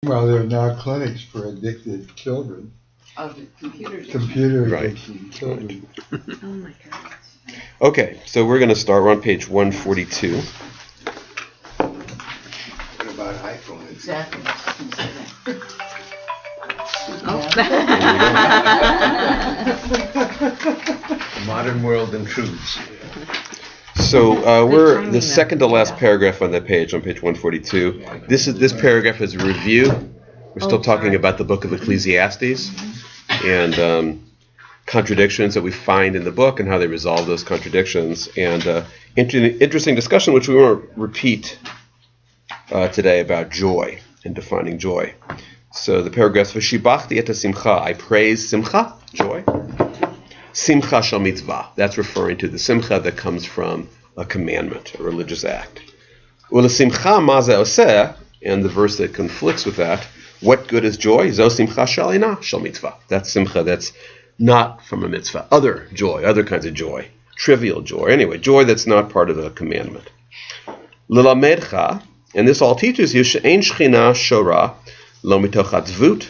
Well, there are now clinics for addicted children. Of computer addiction children. Oh my God. Okay, so we're going to start. We're on page 142. What about iPhone? Exactly. Modern world intrudes. So we're the second to last paragraph on that page, on page 142. This paragraph is a review. We're still talking about the book of Ecclesiastes and contradictions that we find in the book and how they resolve those contradictions. And interesting discussion, which we won't repeat today, about joy and defining joy. So the paragraphs, V'shibachti et simcha, I praise simcha, joy. Simcha shel mitzvah, that's referring to the simcha that comes from a commandment, a religious act. Ula simcha ma ze oseh, and the verse that conflicts with that, what good is joy? Zo simcha shalina shel mitzvah. That's simcha that's not from a mitzvah. Other joy, other kinds of joy, trivial joy. Anyway, joy that's not part of a commandment. Lilamedcha, and this all teaches you, she'ein shchina shora, lo mitoch atzvut,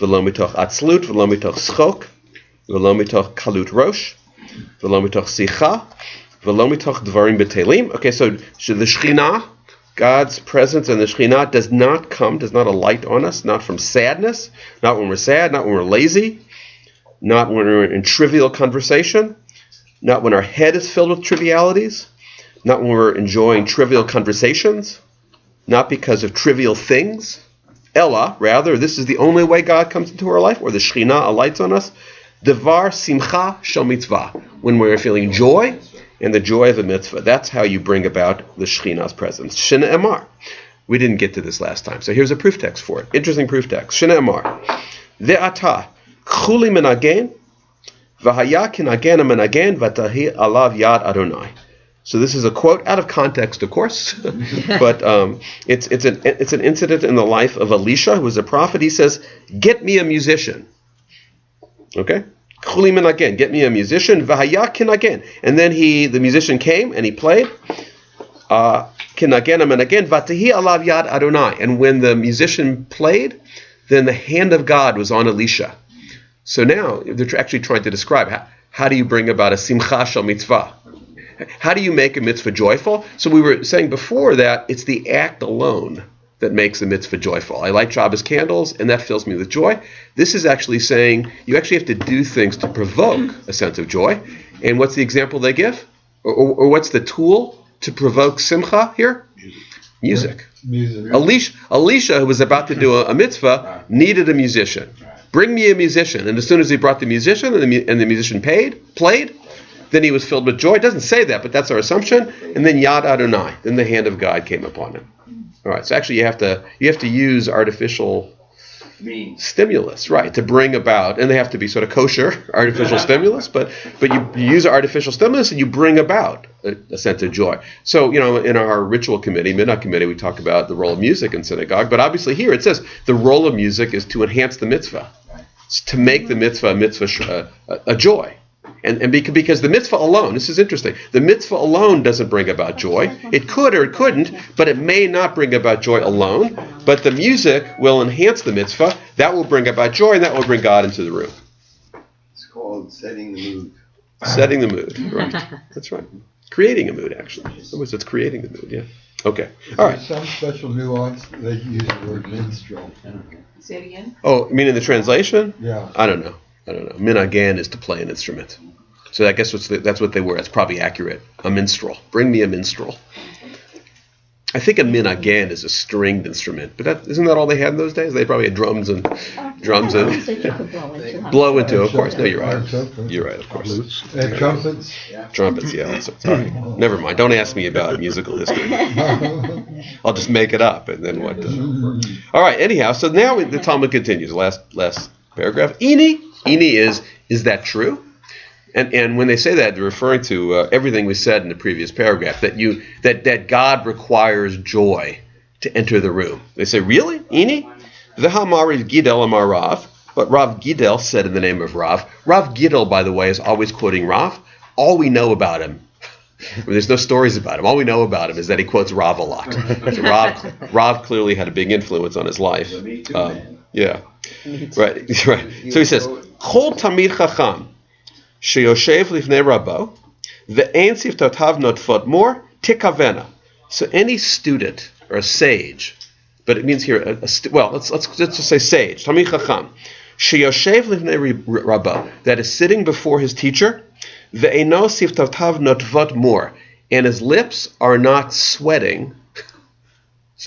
v'lo mitoch atzlut, v'lo mitoch schok, v'lo mitoch kalut rosh, v'lo mitoch sicha, v'lo mitoch dvarim betelim. Okay, so the Shekhinah, God's presence in the Shekhinah does not alight on us, not from sadness, not when we're sad, not when we're lazy, not when we're in trivial conversation, not when our head is filled with trivialities, not when we're enjoying trivial conversations, not because of trivial things. Ella, rather, this is the only way God comes into our life, or the Shekhinah alights on us. Devar simcha shel mitzvah, when we're feeling joy and the joy of a mitzvah. That's how you bring about the Shekhinah's presence. Shina emar. We didn't get to this last time, so here's a proof text for it. Interesting proof text. Shina emar. Ve'ata chuli menagen v'haya kinagen menagen v'tahi alav yad Adonai. So this is a quote out of context, of course, but it's an incident in the life of Elisha, who was a prophet. He says, "Get me a musician." Okay, chuli menagen, get me a musician. V'haya kinagen, and then the musician came and he played. Kinagen menagen v'tahi alav yad Adonai, and when the musician played, then the hand of God was on Elisha. So now they're actually trying to describe how do you bring about a simcha shel mitzvah. How do you make a mitzvah joyful? So we were saying before that it's the act alone that makes a mitzvah joyful. I light Shabbos candles, and that fills me with joy. This is actually saying you actually have to do things to provoke a sense of joy. And what's the example they give? Or what's the tool to provoke simcha here? Music. Elisha, who was about to do a mitzvah, needed a musician. Bring me a musician. And as soon as he brought the musician, and the musician played, then he was filled with joy. It doesn't say that, but that's our assumption. And then Yad Adonai, then the hand of God came upon him. All right, so actually you have to use artificial stimulus, right, to bring about, and they have to be sort of kosher artificial stimulus, but you use artificial stimulus and you bring about a sense of joy. So, in our ritual committee, midnight committee, we talk about the role of music in synagogue, but obviously here it says the role of music is to enhance the mitzvah. It's to make the mitzvah a joy. And because the mitzvah alone, this is interesting, the mitzvah alone doesn't bring about joy. It could or it couldn't, but it may not bring about joy alone. But the music will enhance the mitzvah. That will bring about joy, and that will bring God into the room. It's called setting the mood. Setting the mood, right. That's right. Creating a mood, actually. In other words, it's creating the mood, yeah. Okay, all right. Some special nuance, they use the word minstrel. Say it again. Oh, you mean in the translation? Yeah. I don't know. Minagan is to play an instrument. So I guess that's what they were. That's probably accurate. A minstrel. Bring me a minstrel. I think a minagan is a stringed instrument, but isn't that all they had in those days? They probably had drums and blow into. Of course, no, you're right. You're right, of course. And trumpets. Trumpets, yeah. Sorry, never mind. Don't ask me about musical history. I'll just make it up, and then what? All right. Anyhow, so now the Talmud continues. Last paragraph. Ini is that true? And when they say that, they're referring to everything we said in the previous paragraph, that God requires joy to enter the room. They say, really? Ini? V'hamar Gidel amar Rav. But Rav Gidel said in the name of Rav. Rav Gidel, by the way, is always quoting Rav. All we know about him There's no stories about him. All we know about him is that he quotes Rav a lot. So Rav clearly had a big influence on his life. Yeah. Right. So he says, Chol Tamid Chacham sheyoshev lifnei Rabbo ve'en siftotav notfot mor tikavena. So any student or a sage, but it means here, let's just say sage, Tamid Chacham, sheyoshev lifnei Rabbo, that is sitting before his teacher, ve'eno siftotav notvot mor, and his lips are not sweating,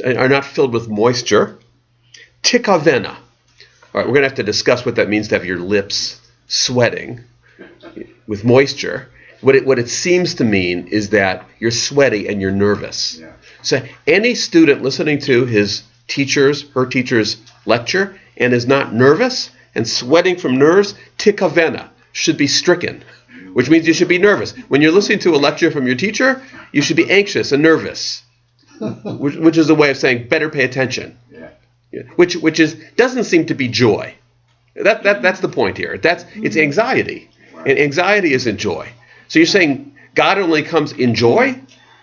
are not filled with moisture, tikavena. All right, we're going to have to discuss what that means to have your lips sweating with moisture. What it seems to mean is that you're sweaty and you're nervous. Yeah. So any student listening to his her teacher's lecture and is not nervous and sweating from nerves, tikavena, should be stricken, which means you should be nervous. When you're listening to a lecture from your teacher, you should be anxious and nervous, which is a way of saying better pay attention. Yeah. Which doesn't seem to be joy. That's the point here. It's anxiety, and anxiety isn't joy. So you're saying God only comes in joy,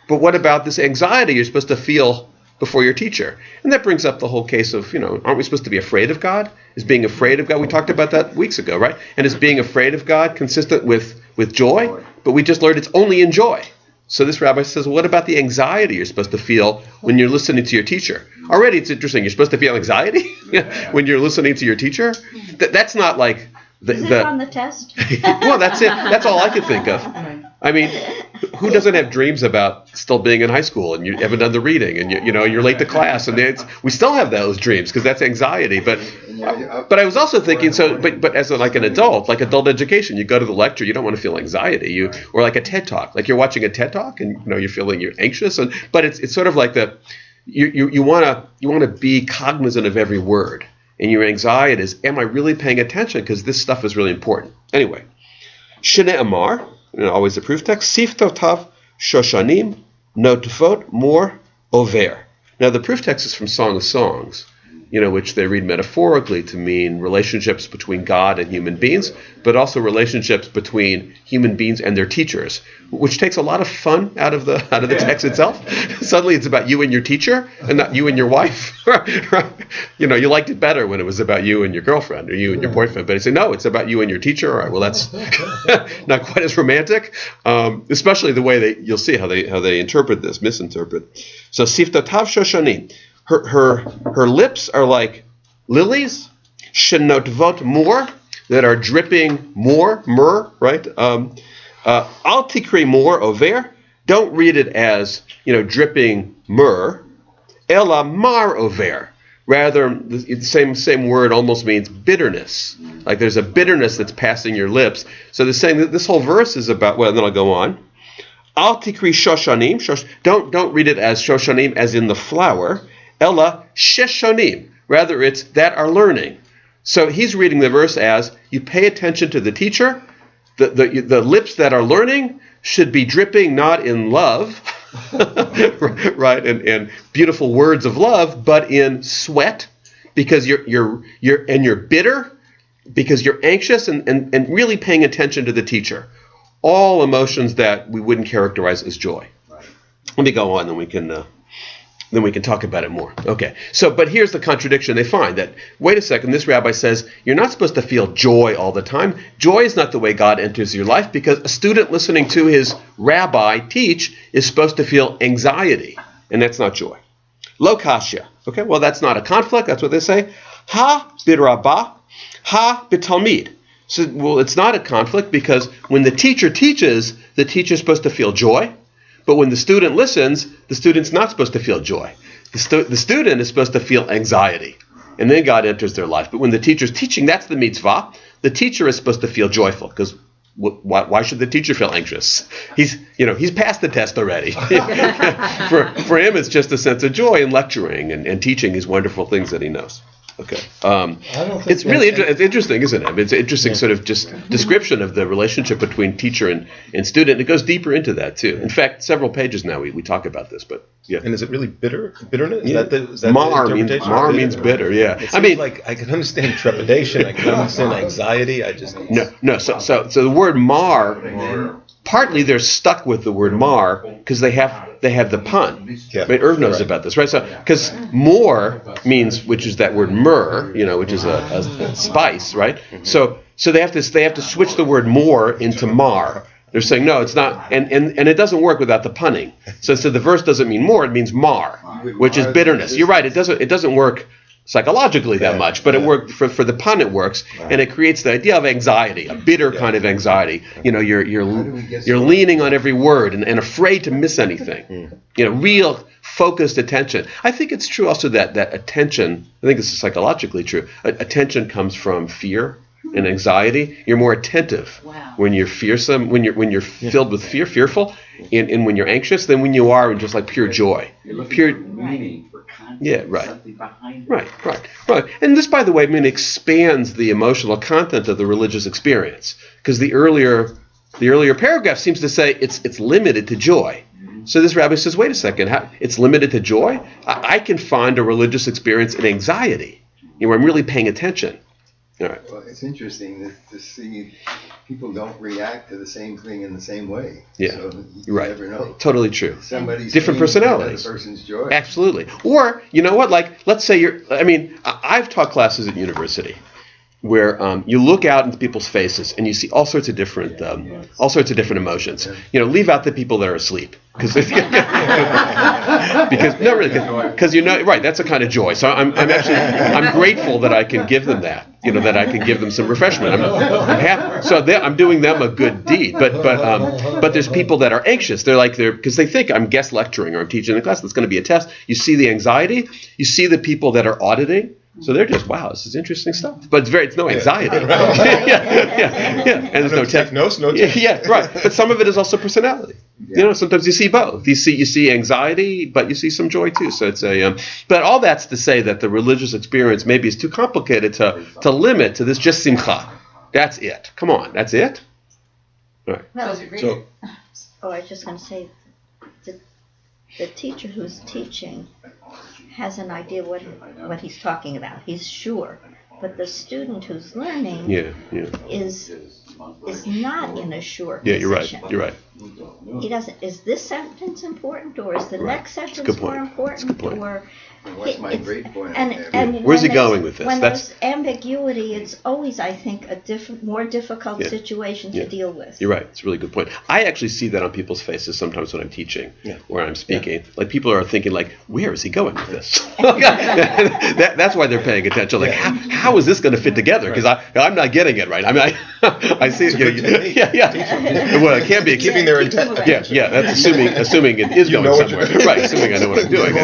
but what about this anxiety you're supposed to feel before your teacher? And that brings up the whole case of, aren't we supposed to be afraid of God? Is being afraid of God? We talked about that weeks ago, right? And is being afraid of God consistent with joy? But we just learned it's only in joy. So this rabbi says, well, what about the anxiety you're supposed to feel when you're listening to your teacher? Already it's interesting. You're supposed to feel anxiety when you're listening to your teacher? That's not like Is it on the test? Well, that's it. That's all I could think of. I mean, who doesn't have dreams about still being in high school and you haven't done the reading and you're late to class, and we still have those dreams because that's anxiety. But I was also thinking, but as an adult, like adult education, you go to the lecture, you don't want to feel anxiety, or like a TED Talk, like you're watching a TED Talk and you're anxious, but it's sort of like you want to be cognizant of every word, and your anxiety is, am I really paying attention? Because this stuff is really important. Anyway, Shene Amar. Always the proof text. Siftotav Shoshanim Notvot Mor Over. Now the proof text is from Song of Songs, which they read metaphorically to mean relationships between God and human beings, but also relationships between human beings and their teachers, which takes a lot of fun out of the text itself. Suddenly it's about you and your teacher and not you and your wife. You liked it better when it was about you and your girlfriend or you and your boyfriend, but you say, no, it's about you and your teacher. All right, well, that's not quite as romantic, especially the way you'll see how they misinterpret. So Siftotav Shoshanim. Her lips are like lilies, shenotvot mor, that are dripping myrrh, right? Al tikri mor over. Don't read it as dripping myrrh. Ela mar over. Rather, the same word almost means bitterness. Like there's a bitterness that's passing your lips. So they're saying that this whole verse is about. Well, then I'll go on. Al tikri shoshanim. Don't read it as shoshanim as in the flower. Ella sheshonim. Rather, it's that are learning. So he's reading the verse as you pay attention to the teacher. The lips that are learning should be dripping not in love, right, and beautiful words of love, but in sweat, because you're bitter, because you're anxious and really paying attention to the teacher. All emotions that we wouldn't characterize as joy. Let me go on, then we can talk about it more. Okay, but here's the contradiction they find, that, wait a second, this rabbi says, you're not supposed to feel joy all the time. Joy is not the way God enters your life, because a student listening to his rabbi teach is supposed to feel anxiety, and that's not joy. Lo kashya. Okay, well, that's not a conflict, that's what they say. Ha b'rabah, ha b'talmid. So, well, it's not a conflict, because when the teacher teaches, the teacher's supposed to feel joy. But when the student listens, the student's not supposed to feel joy. The student is supposed to feel anxiety. And then God enters their life. But when the teacher's teaching, that's the mitzvah. The teacher is supposed to feel joyful. Because why should the teacher feel anxious? He's passed the test already. For him, it's just a sense of joy in lecturing and teaching these wonderful things that he knows. Okay. It's really it's interesting, isn't it? I mean, it's an interesting sort of just description of the relationship between teacher and student. It goes deeper into that, too. In fact, several pages now we talk about this. But yeah. And is it really bitterness? Yeah. Is that Mar the interpretation? Mar means bitter, yeah. I mean, like, I can understand trepidation. I can understand anxiety. No. So the word mar partly they're stuck with the word mar because they have the pun. Yeah. I mean, Irv knows about this, right? So because more means, which is that word myrrh, which is a spice, right? So they have to switch the word more into mar. They're saying no, it's not, and it doesn't work without the punning. So the verse doesn't mean more; it means mar, which is bitterness. You're right. It doesn't work psychologically that much, but it worked for the pun. It works, and it creates the idea of anxiety, a bitter kind of anxiety. You're leaning on every word and afraid to miss anything. Real focused attention. I think it's true also that attention. I think this is psychologically true. Attention comes from fear and anxiety. You're more attentive when you're fearsome, when you're filled with fear, fearful, and when you're anxious, than when you are in just like pure joy. You're looking Pure. for meaning, for context, Yeah, right. something behind it. Right. And this, by the way, expands the emotional content of the religious experience, because the earlier paragraph seems to say it's limited to joy. So this rabbi says, wait a second, it's limited to joy? I can find a religious experience in anxiety, where I'm really paying attention. All right. Well, it's interesting to see people don't react to the same thing in the same way. Yeah. So you Right. never know. Totally true. Somebody's Different pain is another personalities. person's joy. Absolutely. Or, you know what, like, let's say I've taught classes at university where you look out into people's faces and you see all sorts of different emotions. Leave out the people that are asleep, because right, that's a kind of joy. So I'm grateful that I can give them that, that I can give them some refreshment. I'm happy. So I'm doing them a good deed. But there's people that are anxious. Because they think I'm guest lecturing or I'm teaching a class that's going to be a test. You see the anxiety. You see the people that are auditing. So they're just, wow, this is interesting stuff. But it's no anxiety. Yeah. And there's no tech. No tech. Yeah, right. But some of it is also personality. Sometimes you see both. You see anxiety, but you see some joy too. So it's but all that's to say that the religious experience maybe is too complicated to limit to this just simcha. That's it. Come on, that's it. All right. Does it read? I was just going to say, the teacher who's teaching has an idea what he's talking about. He's sure. But the student who's learning is not in a sure position. You're right. He doesn't. Is this sentence important, or is the next sentence more important? That's a good point. Or What's my great point? and Where's he when going with this? When That's- there's ambiguity, it's always, I think, a more difficult situation to deal with. You're right. It's a really good point. I actually see that on people's faces sometimes when I'm teaching, where I'm speaking. Like, people are thinking, like, where is he going with this? That's why they're paying attention. Like, how is this going to fit together? Because I'm not getting it right. I mean, I see it. Yeah. Well, it can't be Keeping their intent. Yeah. That's assuming it is You going know what somewhere. you're- Right. Assuming I know what I'm doing.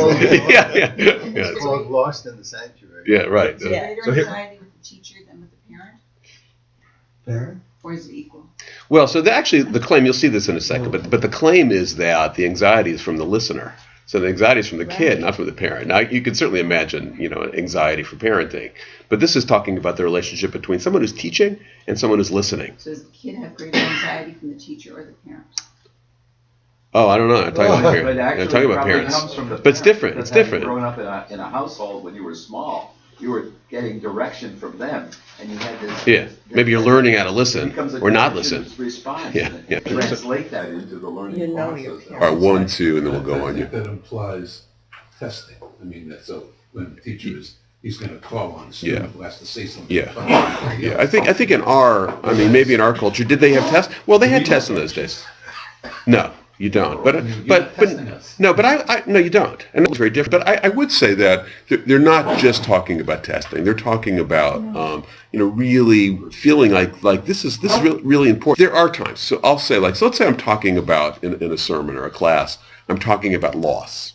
Yeah. It's called Lost in the Sanctuary. Yeah. Right. Yeah. Greater So here- anxiety with the teacher than with the parent? Parent? Or is it equal? Well, so the claim, you'll see this in a second, but the claim is that the anxiety is from the listener. So the anxiety is from the kid, not from the parent. Now, you can certainly imagine, anxiety for parenting, but this is talking about the relationship between someone who's teaching and someone who's listening. So does the kid have greater anxiety from the teacher or the parent? Oh, I don't know. I'm talking about But parents. actually, I'm talking it about probably parents. comes from the But it's parent, different. It's because having different. Grown up in a household when you were small, you were getting direction from them, and you had this. Yeah. Maybe you're learning how to It listen becomes a or not listen. directionless response. Yeah, and yeah. Translate that into the learning You know process. your All right, 1, 2, and then we'll go on. I think that implies testing. I mean, that's so when the teacher he's going to call on the student who has to say something. Yeah. about somebody Yeah, else. I think maybe in our culture, did they have tests? Well, they had tests in those days. No, you don't. But testing us. no, but I no, you don't. And that's very different. But I would say that they're not just talking about testing. They're talking about really feeling like this is really important. There are times. So I'll say so let's say I'm talking about in a sermon or a class, I'm talking about loss.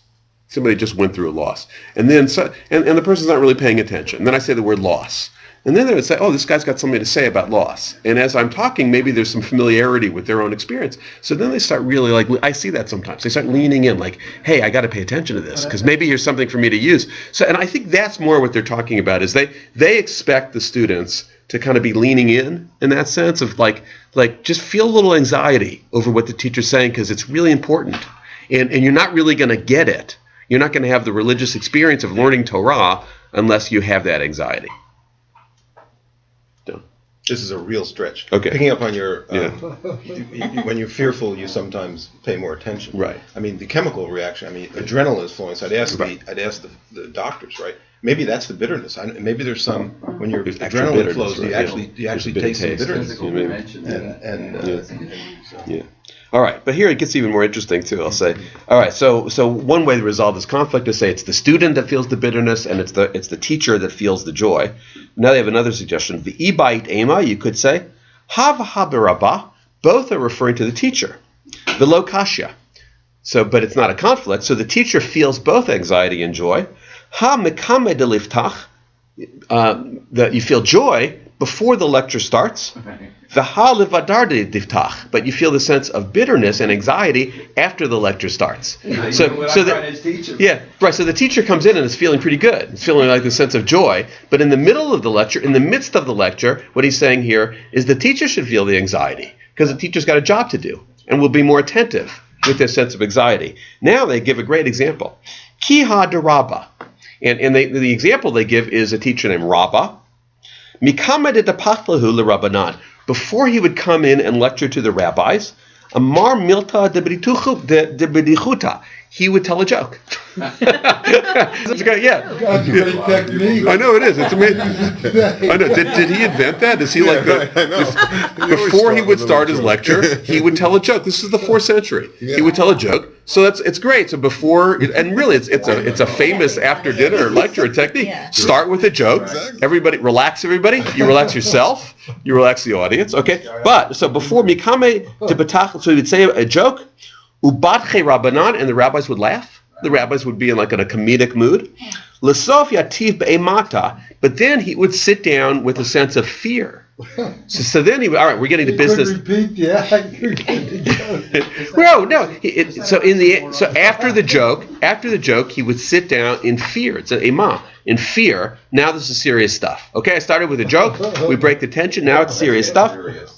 Somebody just went through a loss. And then and the person's not really paying attention. And then I say the word loss. And then they would say, oh, this guy's got something to say about loss. And as I'm talking, maybe there's some familiarity with their own experience. So then they start really I see that sometimes. They start leaning in like, hey, I got to pay attention to this because maybe here's something for me to use. So, and I think that's more what they're talking about is they expect the students to kind of be leaning in that sense of like just feel a little anxiety over what the teacher's saying because it's really important. And you're not really going to get it. You're not going to have the religious experience of learning Torah unless you have that anxiety. This is a real stretch. Okay. Picking up on your, Yeah. when you're fearful, you sometimes pay more attention. Right. I mean, the chemical reaction. I mean, adrenaline is flowing. So I'd ask the doctors, right? Maybe that's the bitterness. Maybe there's some when your There's extra adrenaline bitterness, flows, right? you actually bitter taste some taste. bitterness. Physical Yeah. dimension. Yeah. All right, but here it gets even more interesting too. I'll say, all right. So one way to resolve this conflict is say it's the student that feels the bitterness, and it's the teacher that feels the joy. Now they have another suggestion. The ibait ema, you could say, hav habirabah. Both are referring to the teacher. The lo kashya. So, but it's not a conflict. So the teacher feels both anxiety and joy. Ha mekame deliftach. That you feel joy before the lecture starts. The ha levadar diftach, but you feel the sense of bitterness and anxiety after the lecture starts. So the teacher comes in and is feeling pretty good. It's feeling like the sense of joy. But in the middle of the lecture, in the midst of the lecture, what he's saying here is the teacher should feel the anxiety because the teacher's got a job to do and will be more attentive with this sense of anxiety. Now they give a great example. Kiha de Rabba. And the example they give is a teacher named Rabba. Mikama de Dapachlahu le Rabbanan. Before he would come in and lecture to the rabbis, Amar Milta de Bedichuta, he would tell a joke. That's great, yeah. That's a great technique. I know it is. It's amazing. I know. Did he invent that? Is he like before he would start his lecture, he would tell a joke. This is the 4th century. He would tell a joke. So it's great. So before, and really it's a famous after dinner lecture technique. Yeah. Start with a joke. Everybody relax. Everybody, you relax yourself. You relax the audience. Okay. But so before mikame to betach, so he would say a joke. Ubatche Rabbanan, and the rabbis would laugh. The rabbis would be in a comedic mood. L'sof yativ be'emata, but then he would sit down with a sense of fear. So then he would, all right, we're getting to business. Repeat the act. Well, no. So after the joke, he would sit down in fear. It's an ema, in fear. Now this is serious stuff. Okay, I started with a joke. We break the tension. Now it's serious stuff.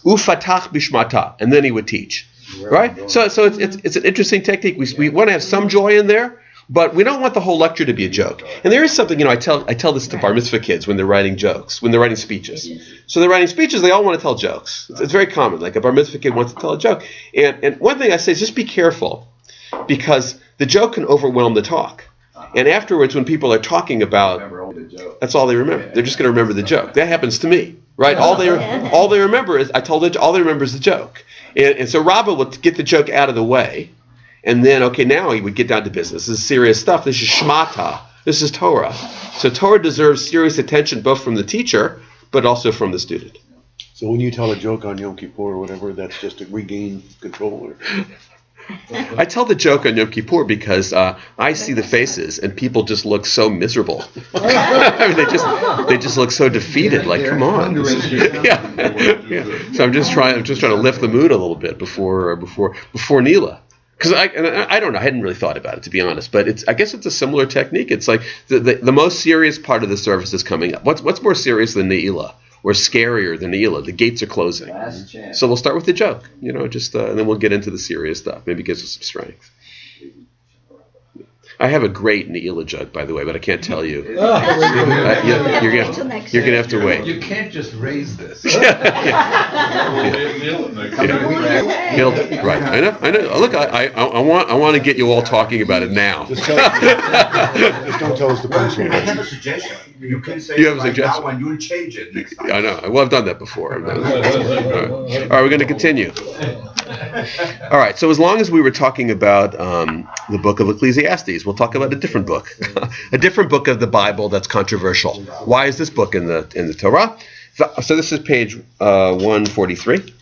Ufatach bishmata, and then he would teach. Right? So it's an interesting technique. We want to have some joy in there, but we don't want the whole lecture to be a joke. And there is something, I tell this to bar mitzvah kids when they're writing jokes, when they're writing speeches. So they're writing speeches, they all want to tell jokes. It's very common. Like a bar mitzvah kid wants to tell a joke. And one thing I say is just be careful, because the joke can overwhelm the talk. And afterwards, when people are talking about, that's all they remember. They're just going to remember the joke. That happens to me, right? All they remember is all they remember is the joke. And so Rabbah would get the joke out of the way, and then, okay, now he would get down to business. This is serious stuff. This is Shmata. This is Torah. So Torah deserves serious attention both from the teacher, but also from the student. So when you tell a joke on Yom Kippur or whatever, that's just to regain control? I tell the joke on Yom Kippur because I see the faces and people just look so miserable. I mean, they just look so defeated. Like, come on. Yeah. So I'm just trying to lift the mood a little bit before Nila. Because I don't know, I hadn't really thought about it, to be honest, but I guess it's a similar technique. It's like the most serious part of the service is coming up. What's more serious than Ne'ilah, or scarier than Ne'ilah? The gates are closing. Last chance. So we'll start with the joke, and then we'll get into the serious stuff. Maybe it gives us some strength. I have a great Ne'ilah joke, by the way, but I can't tell you. You're gonna have to wait. You can't just raise this. Right. I know. Look, I want to get you all talking about it now. Just don't tell us the punchline. I have a suggestion. You can say You have a it right suggestion? now and you'll change it next time. I know. Well, I've done that before. All right, we're going to continue. All right, so as long as we were talking about the book of Ecclesiastes, we'll talk about a different book, a different book of the Bible that's controversial. Why is this book in the Torah? So this is page 143.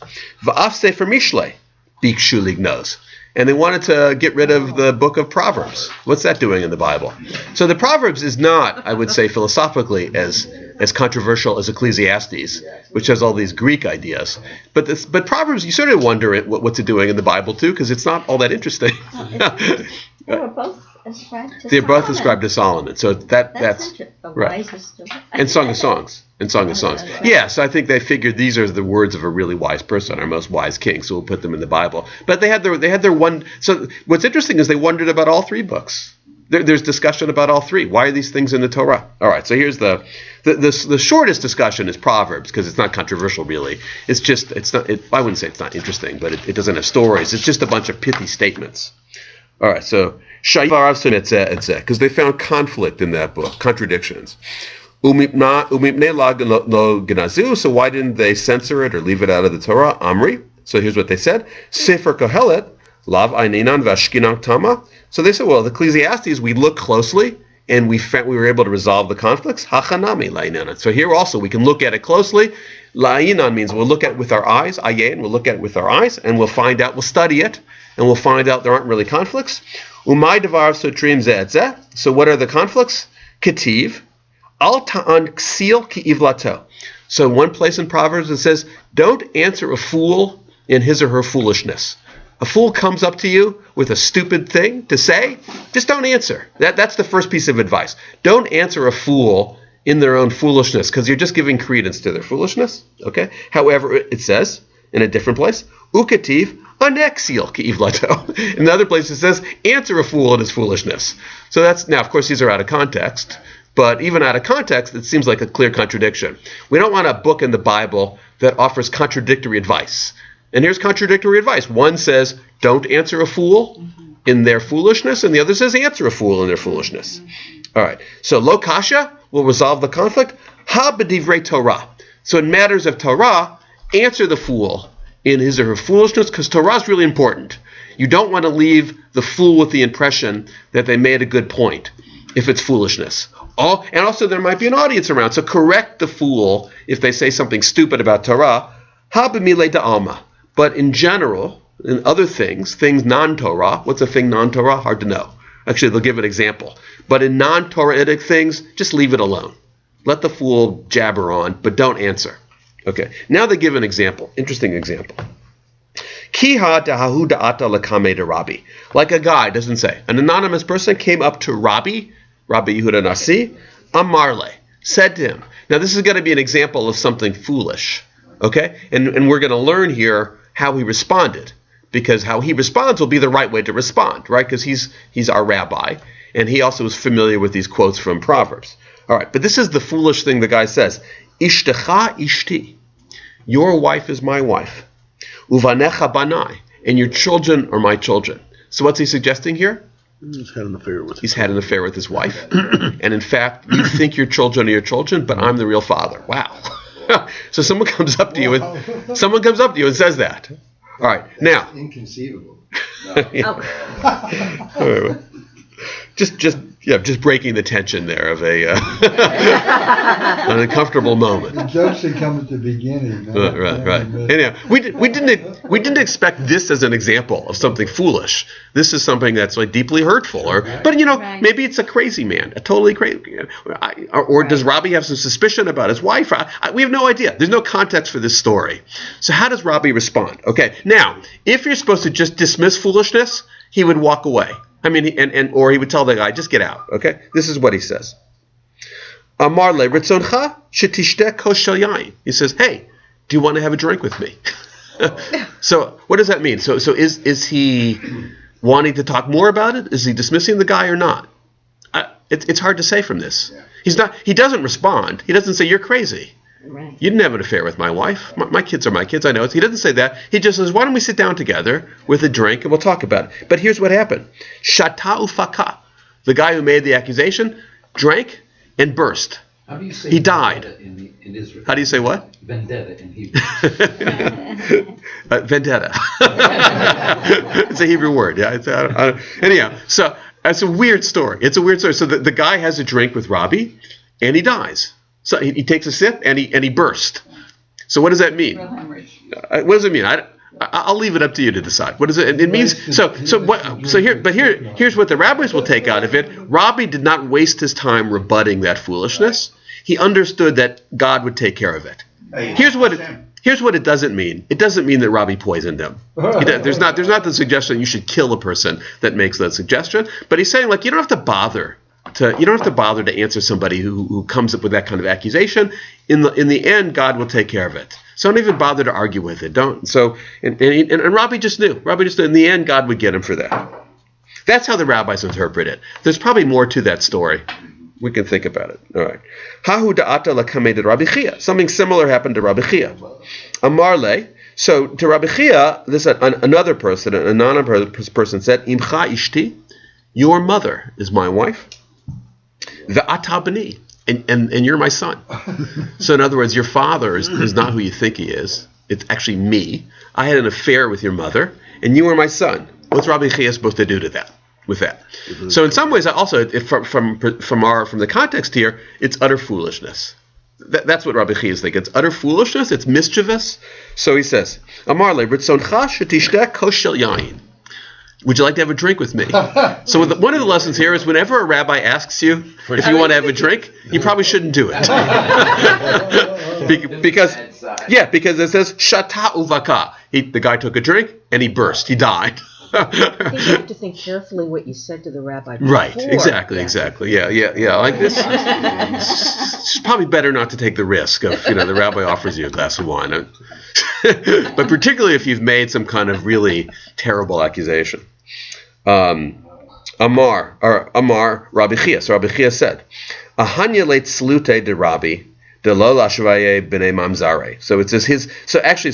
V'af Sefer Mishlei bikshu lignos. And they wanted to get rid of the book of Proverbs. What's that doing in the Bible? So the Proverbs is not, I would say, philosophically as controversial as Ecclesiastes, which has all these Greek ideas. But Proverbs, you sort of wonder what's it doing in the Bible too, because it's not all that interesting. They were both ascribed to They're both Solomon. ascribed to Solomon. So that's the right. wisest of And Song of Songs. Yeah, so I think they figured these are the words of a really wise person, our most wise king, so we'll put them in the Bible. But they had their one. So what's interesting is they wondered about all three books. There's discussion about all three. Why are these things in the Torah? All right, so here's the shortest discussion is Proverbs, because it's not controversial really. I wouldn't say it's not interesting, but it doesn't have stories. It's just a bunch of pithy statements. All right, so because they found conflict in that book, contradictions. So why didn't they censor it or leave it out of the Torah? Amri. So here's what they said. Sefer Kohelet, lav eininan v'ashkinan tama. So they said, well, the Ecclesiastes, we look closely, and we were able to resolve the conflicts. Hachanami la'inan. So here also, we can look at it closely. La'inan means we'll look at it with our eyes. Ayin, we'll look at it with our eyes, and we'll find out, we'll study it, and we'll find out there aren't really conflicts. Umay devar sotrim zeh. So what are the conflicts? Ketiv. Al ta'an ksil ki ivlato. So one place in Proverbs it says, don't answer a fool in his or her foolishness. A fool comes up to you with a stupid thing to say, just don't answer. That's the first piece of advice. Don't answer a fool in their own foolishness, because you're just giving credence to their foolishness. Okay. However, it says in a different place, ukativ anexil ki ivlato. In another place it says, answer a fool in his foolishness. So that's, now of course these are out of context. But even out of context, it seems like a clear contradiction. We don't want a book in the Bible that offers contradictory advice. And here's contradictory advice. One says, don't answer a fool in their foolishness, and the other says, answer a fool in their foolishness. All right. So lo kasha will resolve the conflict. Ha b'divrei Torah. So in matters of Torah, answer the fool in his or her foolishness, because Torah is really important. You don't want to leave the fool with the impression that they made a good point if it's foolishness. And also there might be an audience around, so correct the fool if they say something stupid about Torah. Ha b'milei da'alma. But in general, in other things non-Torah, what's a thing non-Torah? Hard to know. Actually, they'll give an example. But in non-Torahitic things, just leave it alone. Let the fool jabber on, but don't answer. Okay, now they give an example, interesting example. Kiha dahahu da'ata lekame de Rabbi. Like a guy, doesn't say, an anonymous person came up to Rabbi Yehuda Nasi, Amarle, said to him. Now this is going to be an example of something foolish, okay? And we're going to learn here how he responded, because how he responds will be the right way to respond, right? Because he's our rabbi, and he also is familiar with these quotes from Proverbs. All right, but this is the foolish thing the guy says. Ishtecha ishti, your wife is my wife. Uvanecha banai, and your children are my children. So what's he suggesting here? He's had an affair with his wife. And in fact, you think your children are your children, but I'm the real father. Wow. So someone comes up to you and says that. All right. Now, inconceivable. Just breaking the tension there of an uncomfortable moment. The jokes that come at the beginning. Right. Anyhow, we didn't expect this as an example of something foolish. This is something that's like deeply hurtful, but maybe it's a crazy man, a totally crazy, or does Robbie have some suspicion about his wife? We have no idea. There's no context for this story. So how does Robbie respond? Okay, now if you're supposed to just dismiss foolishness, he would walk away. I mean, or he would tell the guy, just get out. Okay, this is what he says. Amar le ritzoncha shetishte kos shel yain. He says, hey, do you want to have a drink with me? So what does that mean? So is he wanting to talk more about it? Is he dismissing the guy or not? It's hard to say from this. Yeah. He doesn't respond. He doesn't say, you're crazy. Right. You didn't have an affair with my wife. My kids are my kids. I know it. He doesn't say that. He just says, why don't we sit down together with a drink and we'll talk about it. But here's what happened. Shata ufaka. The guy who made the accusation drank and burst. How do you say he died. In Israel? How do you say what? Vendetta in Hebrew. Vendetta. It's a Hebrew word. Yeah. Anyhow, so it's a weird story. So the guy has a drink with Robbie and he dies. So he takes a sip and he burst. So what does that mean? Real hemorrhage. What does it mean? I'll leave it up to you to decide. What does it? It means here's what the rabbis will take out of it. Robbie did not waste his time rebutting that foolishness. He understood that God would take care of it. Here's what it doesn't mean. It doesn't mean that Robbie poisoned him. There's not the suggestion you should kill a person that makes that suggestion. But he's saying, like, you don't have to bother to answer somebody who comes up with that kind of accusation. In the end, God will take care of it. So don't even bother to argue with it. Don't. So and Robbie just knew. In the end, God would get him for that. That's how the rabbis interpret it. There's probably more to that story. We can think about it. All right. Hahu da'ata lakameh Rabbi Chia. Something similar happened to Rabbi Chia. Amarle. So to Rabbi Chia, another person, an anonymous person said, Imcha ishti, your mother is my wife. Ve'ata b'ni, and you're my son. So in other words, your father is not who you think he is. It's actually me. I had an affair with your mother, and you are my son. What's Rabbi Chia supposed to do to that? With that? So in some ways, also from the context here, it's utter foolishness. That's what Rabbi Chia is thinking. It's utter foolishness. It's mischievous. So he says, Amarle, Ritzoncha shetishtek kos shel yain. Would you like to have a drink with me? So one of the lessons here is whenever a rabbi asks you if you want to have a drink, you probably shouldn't do it. because it says, Shata uvaka. The guy took a drink and he burst. He died. I think you have to think carefully what you said to the rabbi before. Right, exactly. Yeah. Like this, it's probably better not to take the risk of, the rabbi offers you a glass of wine. But particularly if you've made some kind of really terrible accusation. Amar, Rabbi Chia. So Rabbi Chia said, Ahanya leit slute de Rabbi, de lo lashvaye b'nei mamzare. So it says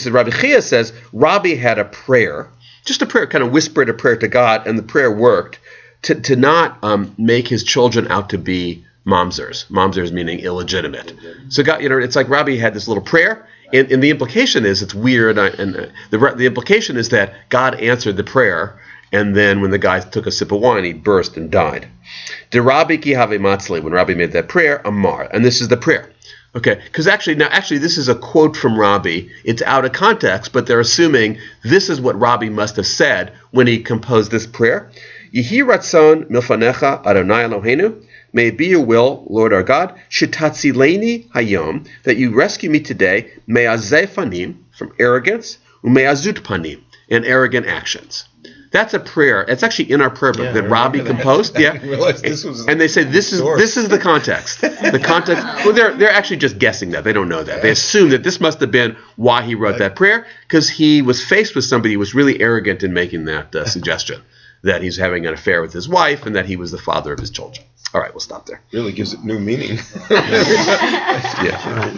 Rabbi Chia says, Rabbi had a prayer, just a prayer, kind of whispered a prayer to God, and the prayer worked to not make his children out to be mamzers. Mamzers meaning illegitimate. So God, it's like Rabbi had this little prayer, and the implication is it's weird, and the implication is that God answered the prayer, and then when the guy took a sip of wine, he burst and died. De Rabbi ki have matzli, when Rabbi made that prayer, Amar, and this is the prayer. Okay, because actually, this is a quote from Rabbi. It's out of context, but they're assuming this is what Rabbi must have said when he composed this prayer. Yehi ratzon milfanecha Adonai Eloheinu. May it be your will, Lord our God, shetatzileni hayom, that you rescue me today, me'azeh fanim, from arrogance, ume'azut panim, and arrogant actions. That's a prayer. It's actually in our prayer book that Rabbi composed. Yeah, and they say this is the context. The context. Well, they're actually just guessing that. They don't know that. They assume that this must have been why he wrote that prayer, because he was faced with somebody who was really arrogant in making that suggestion that he's having an affair with his wife and that he was the father of his children. All right, we'll stop there. Really gives it new meaning. Yeah.